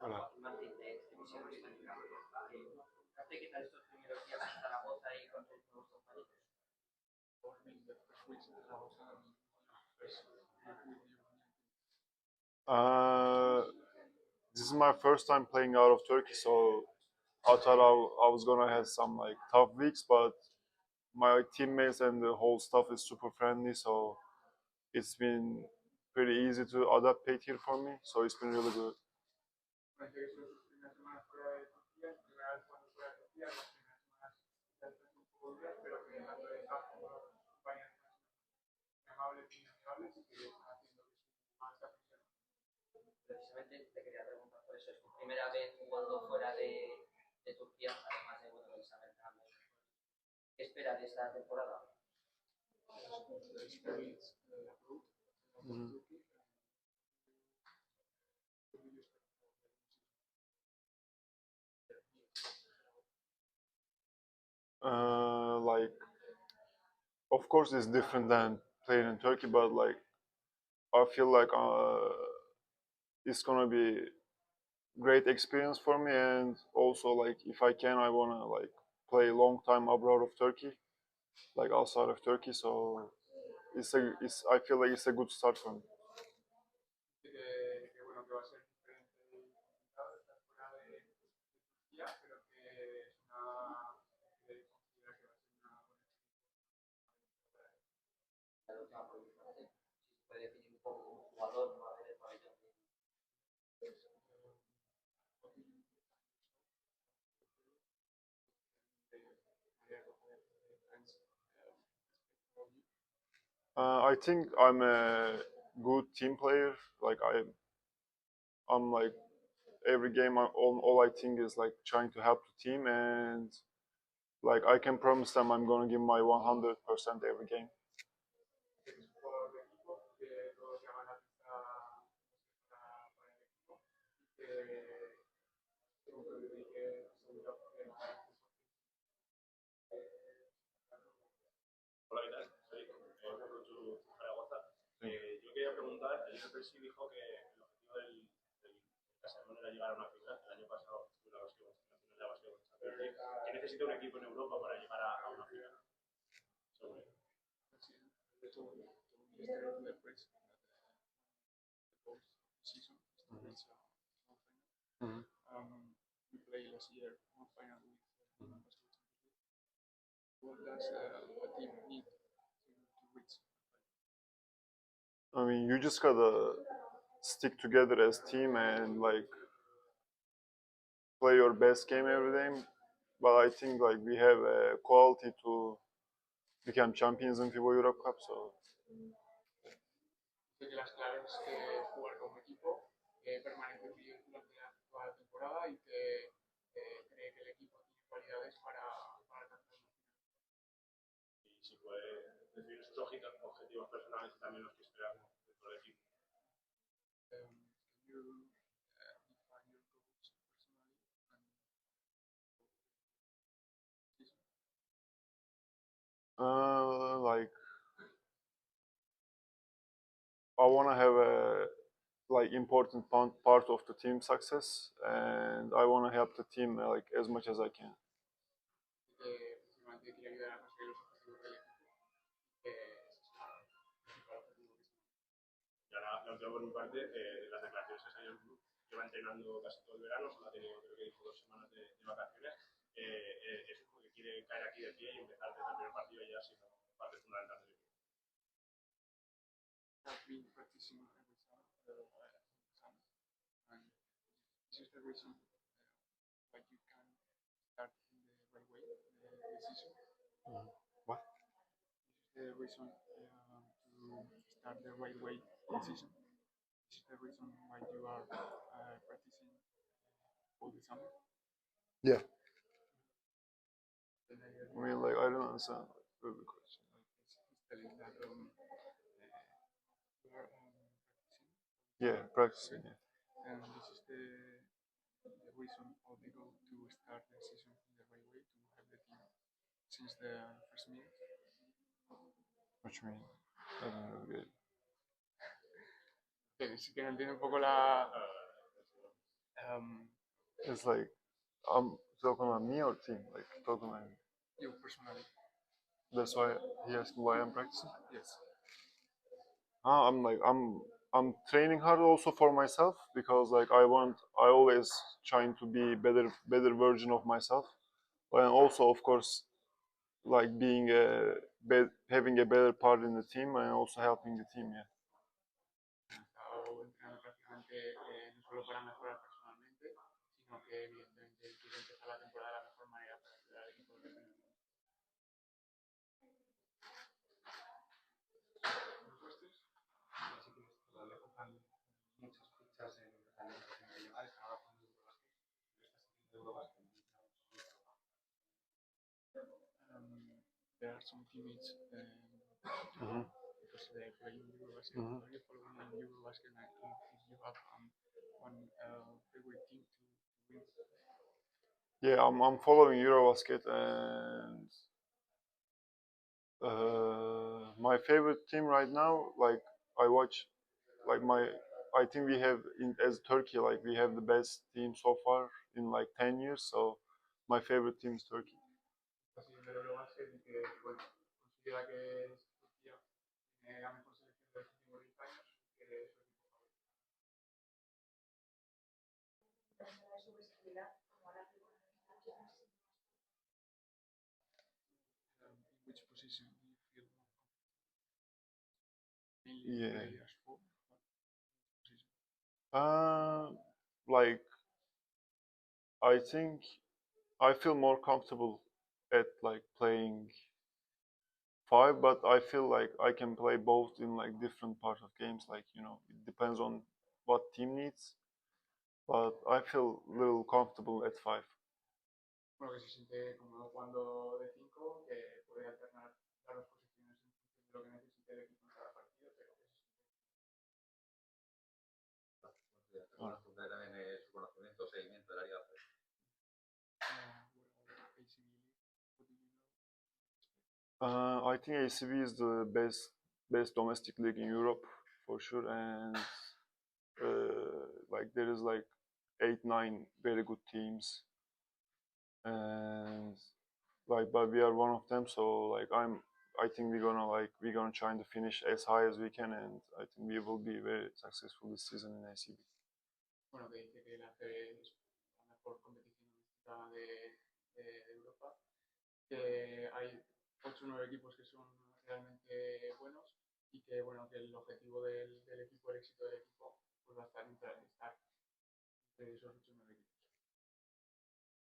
Hola. Martín de Presentación Hispánica. ¿Qué tal estos primeros días en Zaragoza y con tus nuevos compañeros? Uh, this is my first time playing out of Turkey, so I thought I was gonna have some like tough weeks, but my teammates and the whole staff is super friendly, so it's been pretty easy to adapt here for me. So it's been really good. Precisamente te quería preguntar por eso. Es tu primera vez jugando fuera de Turquía, además de bueno, del saber cambio. ¿Qué espera de esta temporada? Mhm. Like, of course, it's different than playing in Turkey, but like, I feel like it's gonna be great experience for me, and also like, if I can, I wanna like play a long time abroad of Turkey, like outside of Turkey. So it's I feel like it's a good start for me. La última pregunta, si se puede definir un poco como jugador, no a ver el pabellón. I think I'm a good team player. Like I'm like every game. All I think is like trying to help the team, and like I can promise them I'm gonna give my 100% every game. Hola, ¿qué tal? Soy Emir de Zaragoza. Yo quería preguntar, el Presi dijo que el objetivo del Castellón era llegar a una final. El año pasado fue la básquetbol nacional de la básquetbol Champions League. ¿Qué necesita un equipo en Europa para llegar a una final? Según él. Mhm. I mean, you just gotta stick together as team and like play your best game every day. But I think like we have a quality to become champions in FIBA Europe Cup. So Y si puede definir sus objetivos personales y también los que esperamos dentro del equipo. like I wanna have a like important part of the team success, and I wanna help the team like as much as I can. Y ahora, la última por mi parte, las declaraciones que salió el club, lleva entrenando casi todo el verano, solo ha tenido, creo que dijo, 2 semanas de vacaciones. Es porque quiere caer aquí de pie y empezar desde el primer partido ya siendo parte fundamental del equipo. What? Yeah. I mean, like I don't understand the question. Yeah, practicing. Yeah. What you mean? I don't know. Get it. Sí que no entiendo un poco la... It's like I'm talking about me or team, like talking about you personally. that's why he asked why I'm practicing. Yes. I'm training hard also for myself because like I always trying to be better version of myself, and also of course like being having a better part in the team and also helping the team. Yeah. Estado entrenando prácticamente no solo para mejorar personalmente, sino que evidentemente quiere empezar la temporada de la mejor manera para ayudar al equipo de primer mundo. Así que le ocupan muchas fichas en los entrenamientos individuales, ahora con el Eurobasket, lo está siguiendo Eurobasket. There are some teammates because they play in Eurobasket. Are you following Eurobasket? If you have one favorite team to win? Yeah, I'm following Eurobasket and my favorite team right now, like I watch, like I think we have as Turkey, like we have the best team so far in like 10 years. So my favorite team is Turkey. Así en el Eurobasket y que bueno, considera que Turquía tiene la mejor selección de los últimos 10 años, que es su equipo favorito. In which position do you feel more comfortable? Mainly Yeah. play as four. What position? Like I think I feel more comfortable at like playing five, but I feel like I can play both in like different parts of games. Like it depends on what team needs. But I feel a little comfortable at five. Bueno, que se siente cómodo jugando de 5, que puede alternar las dos posiciones en función de lo que necesite el equipo en cada partido, pero que se siente también su conocimiento, seguimiento del área de ACB. I think ACB is the best domestic league in Europe for sure, and like there is like 8, 9 very good teams, and like but we are one of them. So like I think we're gonna try to finish as high as we can, and I think we will be very successful this season in ACB. Bueno, que dice que la ACB es la mejor competición doméstica de Europa, que hay 8 o 9 equipos que son realmente buenos y que bueno, que el objetivo del equipo, el éxito del equipo, pues va a estar entre esos 8 o 9